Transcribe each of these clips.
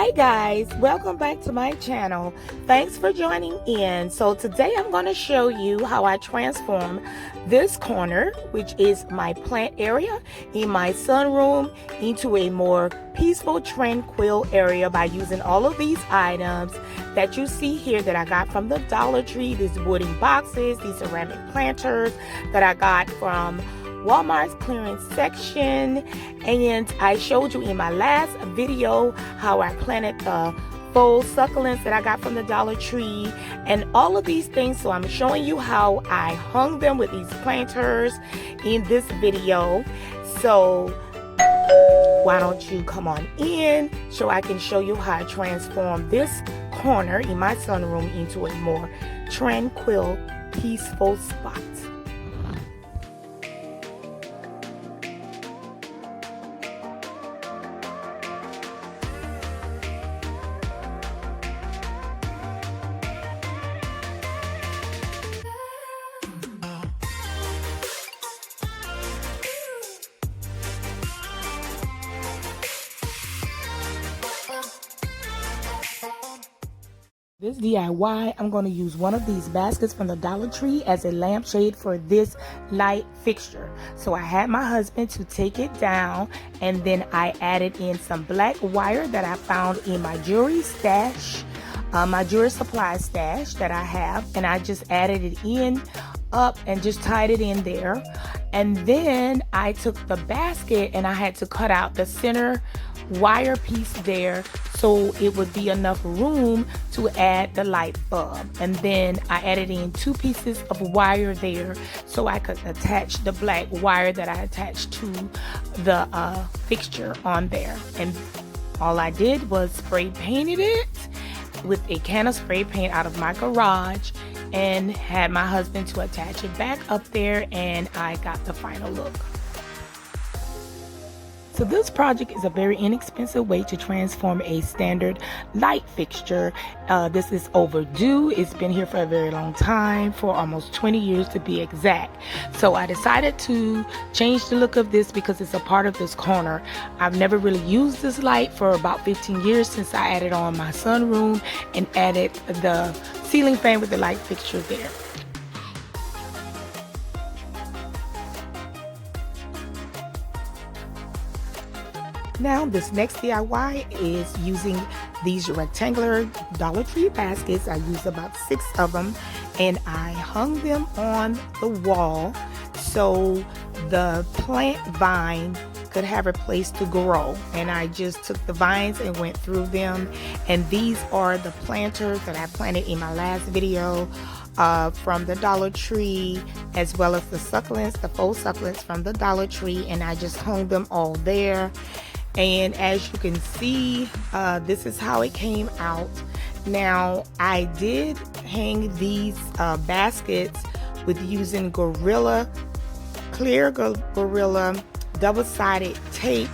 Hi guys, welcome back to my channel. Thanks for joining in. So today I'm going to show you how I transform this corner, which is my plant area in my sunroom, into a more peaceful, tranquil area by using all of these items that you see here that I got from the Dollar Tree. These wooden boxes, these ceramic planters that I got from Walmart's clearance section, and I showed you in my last video how I planted the faux succulents that I got from the Dollar Tree and all of these things. So I'm showing you how I hung them with these planters in this video. So why don't you come on in so I can show you how I transform this corner in my sunroom into a more tranquil, peaceful spot. This DIY, I'm going to use one of these baskets from the Dollar Tree as a lampshade for this light fixture. So I had my husband to take it down, and then I added in some black wire that I found in my jewelry stash, my jewelry supply stash that I have, and I just added it in up and just tied it in there. And then I took the basket and I had to cut out the center wire piece there so it would be enough room to add the light bulb. And then I added in 2 pieces of wire there so I could attach the black wire that I attached to the fixture on there. And all I did was spray painted it with a can of spray paint out of my garage and had my husband to attach it back up there, and I got the final look. So this project is a very inexpensive way to transform a standard light fixture. This is overdue. It's been here for a very long time, for almost 20 years to be exact. So I decided to change the look of this because it's a part of this corner. I've never really used this light for about 15 years since I added on my sunroom and added the ceiling fan with the light fixture there. Now this next DIY is using these rectangular Dollar Tree baskets. I used about 6 of them, and I hung them on the wall so the plant vine could have a place to grow. And I just took the vines and went through them, and these are the planters that I planted in my last video from the Dollar Tree, as well as the succulents, the faux succulents from the Dollar Tree, and I just hung them all there. And as you can see, this is how it came out. Now I did hang these baskets with using clear Gorilla double-sided tape,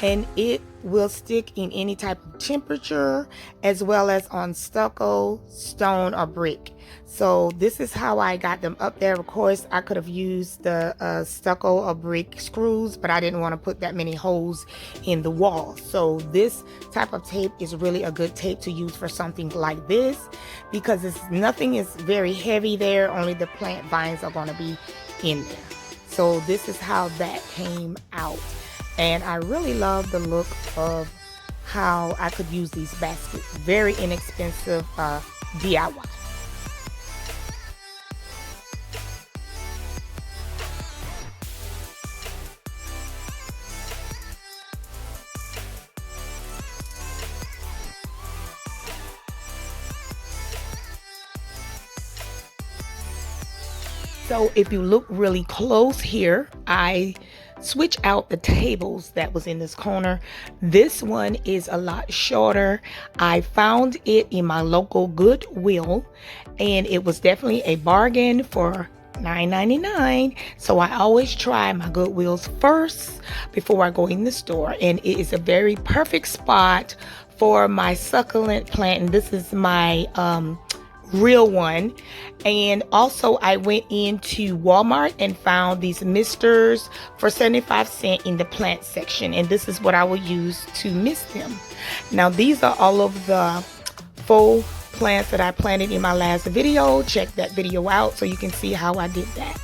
and it will stick in any type of temperature, as well as on stucco, stone, or brick. So this is how I got them up there. Of course, I could have used the stucco or brick screws, but I didn't want to put that many holes in the wall. So this type of tape is really a good tape to use for something like this, because nothing is very heavy there, only the plant vines are going to be in there. So this is how that came out, and I really love the look of how I could use these baskets. Very inexpensive DIY. So if you look really close here, I switch out the tables that was in this corner. This one is a lot shorter. I found it in my local Goodwill, and it was definitely a bargain for $9.99. So I always try my Goodwills first before I go in the store, and it is a very perfect spot for my succulent plant. And this is my real one. And also I went into Walmart and found these misters for 75 cents in the plant section, and this is what I will use to mist them. Now these are all of the faux plants that I planted in my last video. Check that video out so you can see how I did that.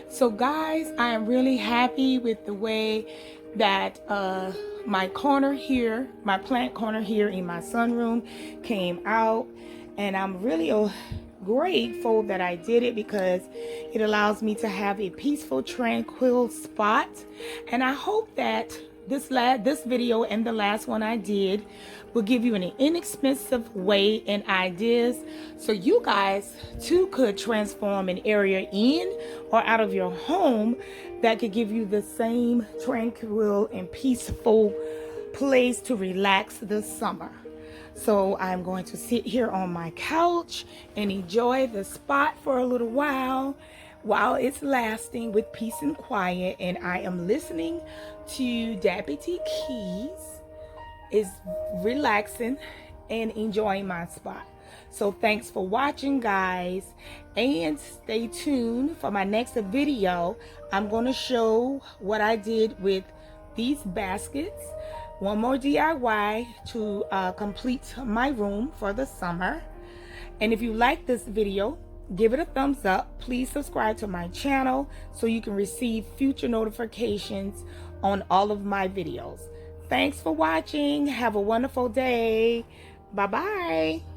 So guys, I am really happy with the way that my corner here, my plant corner here in my sunroom came out, and I'm really grateful that I did it because it allows me to have a peaceful, tranquil spot. And I hope that this video and the last one I did will give you an inexpensive way and ideas so you guys too could transform an area in or out of your home that could give you the same tranquil and peaceful place to relax this summer. So I'm going to sit here on my couch and enjoy the spot for a little while it's lasting with peace and quiet. And I am listening to Deputy Keys is relaxing and enjoying my spot. So thanks for watching, guys, and stay tuned for my next video. I'm going to show what I did with these baskets. One more DIY to complete my room for the summer. And if you like this video, give it a thumbs up. Please subscribe to my channel so you can receive future notifications on all of my videos. Thanks for watching. Have a wonderful day. Bye-bye.